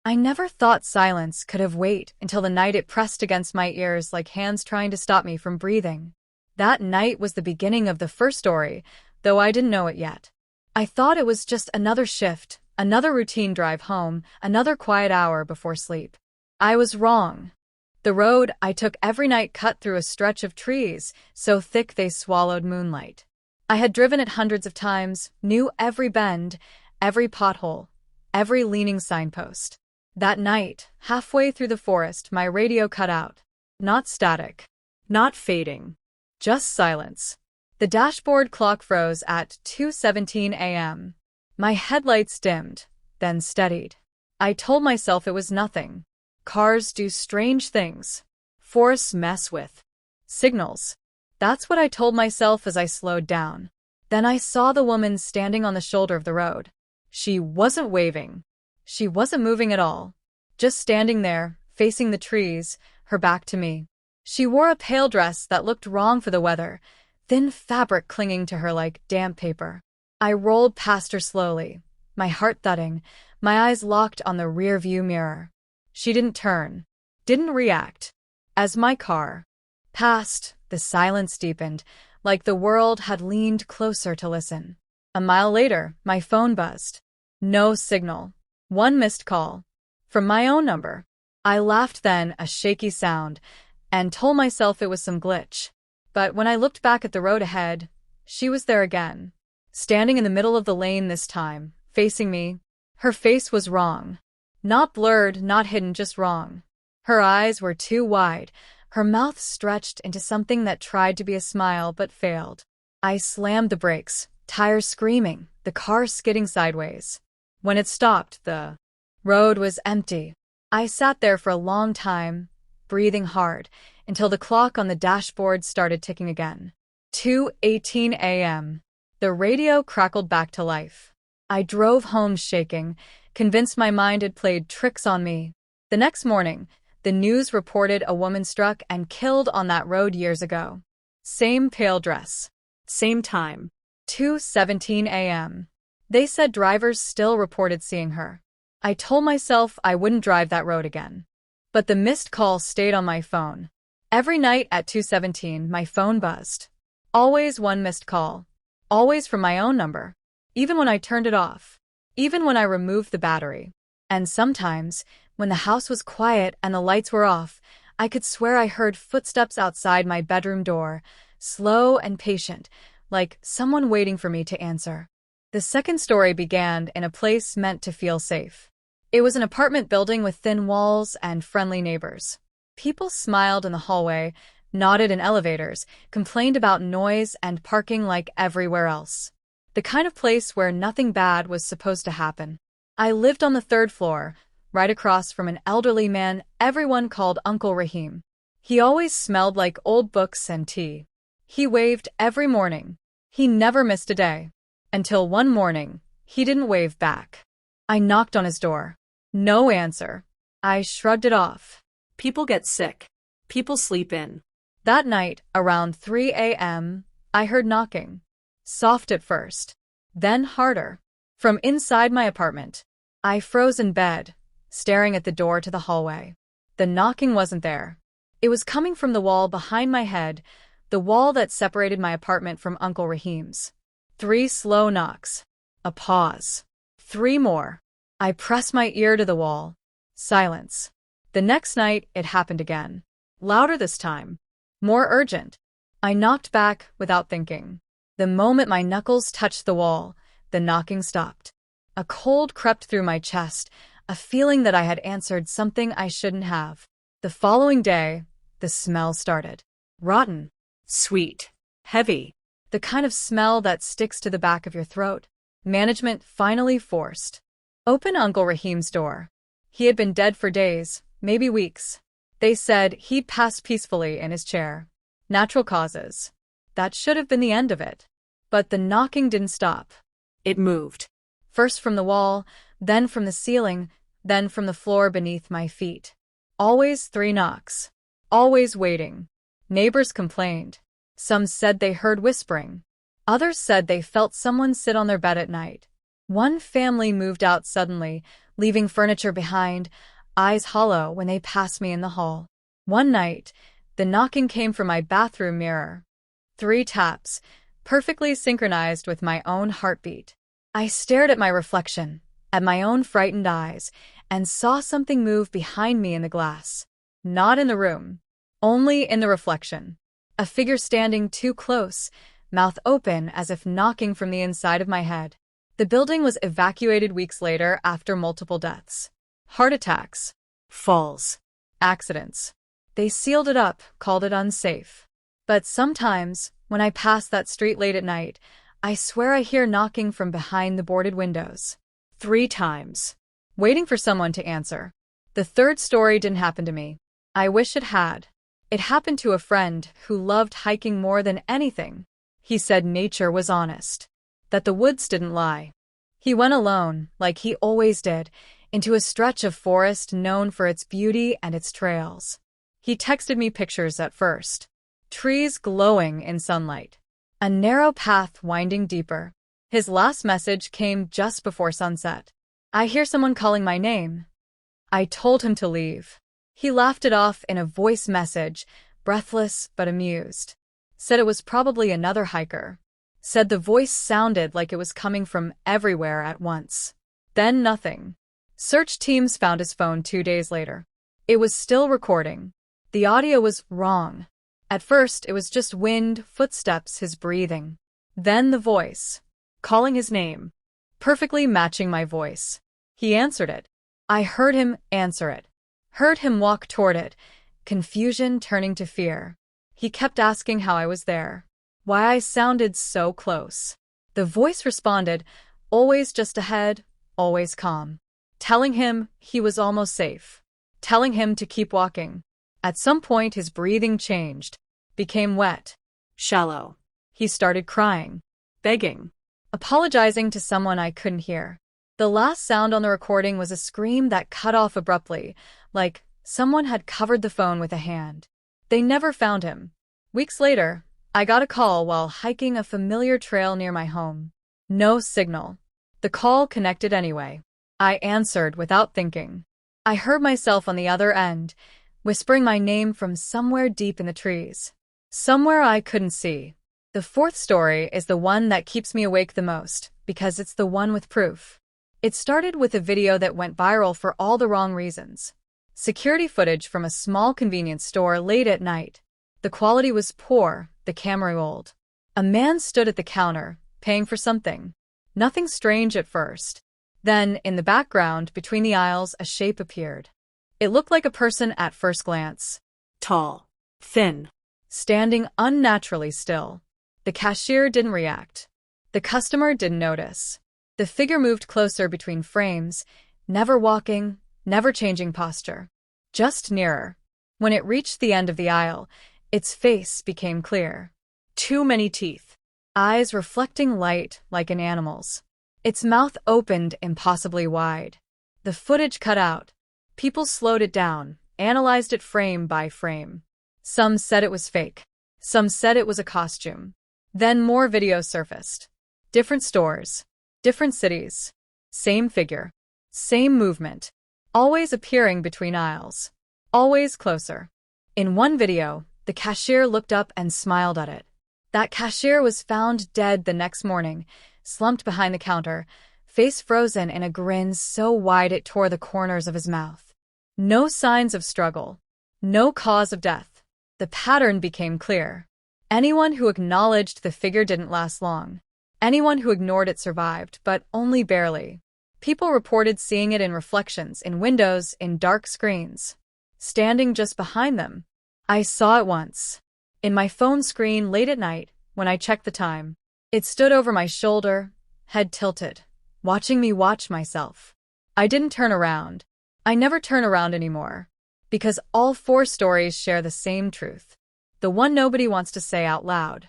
I never thought silence could have weight until the night it pressed against my ears like hands trying to stop me from breathing. That night was the beginning of the first story, though I didn't know it yet. I thought it was just another shift, another routine drive home, another quiet hour before sleep. I was wrong. The road I took every night cut through a stretch of trees, so thick they swallowed moonlight. I had driven it hundreds of times, knew every bend, every pothole, every leaning signpost. That night, halfway through the forest, my radio cut out. Not static, not fading, just silence. The dashboard clock froze at 2:17 a.m. My headlights dimmed, then steadied. I told myself it was nothing. Cars do strange things. Forests mess with signals. That's what I told myself as I slowed down. Then I saw the woman standing on the shoulder of the road. She wasn't waving. She wasn't moving at all. Just standing there, facing the trees, her back to me. She wore a pale dress that looked wrong for the weather, thin fabric clinging to her like damp paper. I rolled past her slowly, my heart thudding, my eyes locked on the rear-view mirror. She didn't turn, didn't react. As my car passed, the silence deepened, like the world had leaned closer to listen. A mile later, my phone buzzed. No signal. One missed call. From my own number. I laughed then, a shaky sound, and told myself it was some glitch. But when I looked back at the road ahead, she was there again. Standing in the middle of the lane this time, facing me. Her face was wrong. Not blurred, not hidden, just wrong. Her eyes were too wide, her mouth stretched into something that tried to be a smile but failed. I slammed the brakes, tires screaming, the car skidding sideways. When it stopped, the road was empty. I sat there for a long time, breathing hard, until the clock on the dashboard started ticking again. 2:18 a.m. The radio crackled back to life. I drove home shaking, convinced my mind had played tricks on me. The next morning, the news reported a woman struck and killed on that road years ago. Same pale dress. Same time. 2:17 a.m. They said drivers still reported seeing her. I told myself I wouldn't drive that road again. But the missed call stayed on my phone. Every night at 2:17, my phone buzzed. Always one missed call. Always from my own number. Even when I turned it off. Even when I removed the battery. And sometimes, when the house was quiet and the lights were off, I could swear I heard footsteps outside my bedroom door, slow and patient, like someone waiting for me to answer. The second story began in a place meant to feel safe. It was an apartment building with thin walls and friendly neighbors. People smiled in the hallway, nodded in elevators, complained about noise and parking like everywhere else. The kind of place where nothing bad was supposed to happen. I lived on the third floor, right across from an elderly man everyone called Uncle Rahim. He always smelled like old books and tea. He waved every morning. He never missed a day. Until one morning, he didn't wave back. I knocked on his door. No answer. I shrugged it off. People get sick. People sleep in. That night, around 3 a.m., I heard knocking. Soft at first. Then harder. From inside my apartment. I froze in bed, staring at the door to the hallway. The knocking wasn't there. It was coming from the wall behind my head, the wall that separated my apartment from Uncle Rahim's. 3 slow knocks. A pause. 3 more. I pressed my ear to the wall. Silence. The next night, it happened again. Louder this time. More urgent. I knocked back without thinking. The moment my knuckles touched the wall, the knocking stopped. A cold crept through my chest, a feeling that I had answered something I shouldn't have. The following day, the smell started. Rotten. Sweet. Heavy. The kind of smell that sticks to the back of your throat. Management finally forced. Open Uncle Rahim's door. He had been dead for days, maybe weeks. They said he'd passed peacefully in his chair. Natural causes. That should have been the end of it. But the knocking didn't stop. It moved. First from the wall, then from the ceiling, then from the floor beneath my feet. Always 3 knocks. Always waiting. Neighbors complained. Some said they heard whispering. Others said they felt someone sit on their bed at night. One family moved out suddenly, leaving furniture behind, eyes hollow when they passed me in the hall. One night, the knocking came from my bathroom mirror. 3 taps, perfectly synchronized with my own heartbeat. I stared at my reflection, at my own frightened eyes, and saw something move behind me in the glass. Not in the room, only in the reflection. A figure standing too close, mouth open as if knocking from the inside of my head. The building was evacuated weeks later after multiple deaths. Heart attacks, falls, accidents. They sealed it up, called it unsafe. But sometimes, when I pass that street late at night, I swear I hear knocking from behind the boarded windows. 3 times. Waiting for someone to answer. The third story didn't happen to me. I wish it had. It happened to a friend who loved hiking more than anything. He said nature was honest, that the woods didn't lie. He went alone, like he always did, into a stretch of forest known for its beauty and its trails. He texted me pictures at first. Trees glowing in sunlight. A narrow path winding deeper. His last message came just before sunset. I hear someone calling my name. I told him to leave. He laughed it off in a voice message, breathless but amused. Said it was probably another hiker. Said the voice sounded like it was coming from everywhere at once. Then nothing. Search teams found his phone 2 days later. It was still recording. The audio was wrong. At first, it was just wind, footsteps, his breathing. Then the voice, calling his name, perfectly matching my voice. He answered it. I heard him answer it. Heard him walk toward it, confusion turning to fear. He kept asking how I was there, why I sounded so close. The voice responded, always just ahead, always calm. Telling him he was almost safe. Telling him to keep walking. At some point his breathing changed, became wet, shallow. He started crying, begging, apologizing to someone I couldn't hear. The last sound on the recording was a scream that cut off abruptly, like someone had covered the phone with a hand. They never found him. Weeks later, I got a call while hiking a familiar trail near my home. No signal. The call connected anyway. I answered without thinking. I heard myself on the other end, whispering my name from somewhere deep in the trees. Somewhere I couldn't see. The fourth story is the one that keeps me awake the most, because it's the one with proof. It started with a video that went viral for all the wrong reasons. Security footage from a small convenience store late at night. The quality was poor, the camera old. A man stood at the counter, paying for something. Nothing strange at first. Then, in the background, between the aisles, a shape appeared. It looked like a person at first glance. Tall. Thin. Standing unnaturally still. The cashier didn't react. The customer didn't notice. The figure moved closer between frames, never walking, never changing posture. Just nearer. When it reached the end of the aisle, its face became clear. Too many teeth. Eyes reflecting light like an animal's. Its mouth opened impossibly wide. The footage cut out. People slowed it down, analyzed it frame by frame. Some said it was fake. Some said it was a costume. Then more videos surfaced. Different stores. Different cities. Same figure. Same movement. Always appearing between aisles. Always closer. In one video, the cashier looked up and smiled at it. That cashier was found dead the next morning, slumped behind the counter, face frozen in a grin so wide it tore the corners of his mouth. No signs of struggle. No cause of death. The pattern became clear. Anyone who acknowledged the figure didn't last long. Anyone who ignored it survived, but only barely. People reported seeing it in reflections, in windows, in dark screens. Standing just behind them. I saw it once. In my phone screen late at night, when I checked the time. It stood over my shoulder, head tilted, watching me watch myself. I didn't turn around. I never turn around anymore. Because all 4 stories share the same truth. The one nobody wants to say out loud.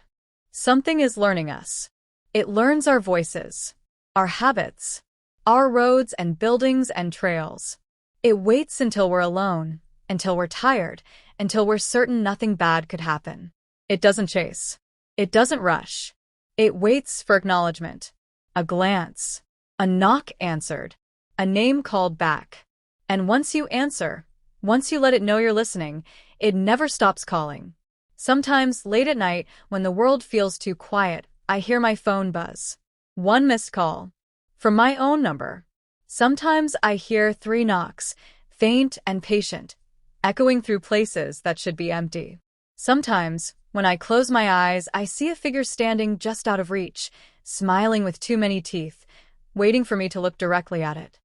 Something is learning us. It learns our voices, our habits, our roads and buildings and trails. It waits until we're alone, until we're tired, until we're certain nothing bad could happen. It doesn't chase. It doesn't rush. It waits for acknowledgement. A glance. A knock answered. A name called back. And once you answer, once you let it know you're listening, it never stops calling. Sometimes, late at night, when the world feels too quiet, I hear my phone buzz. One missed call. From my own number. Sometimes I hear 3 knocks, faint and patient, echoing through places that should be empty. Sometimes, when I close my eyes, I see a figure standing just out of reach, smiling with too many teeth, waiting for me to look directly at it.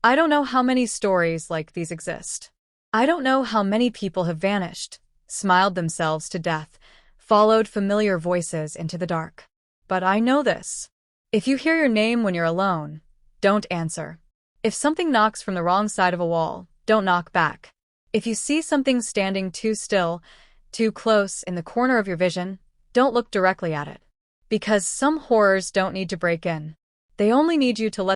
I don't know how many stories like these exist. I don't know how many people have vanished, smiled themselves to death, followed familiar voices into the dark. But I know this. If you hear your name when you're alone, don't answer. If something knocks from the wrong side of a wall, don't knock back. If you see something standing too still, too close in the corner of your vision, don't look directly at it. Because some horrors don't need to break in. They only need you to let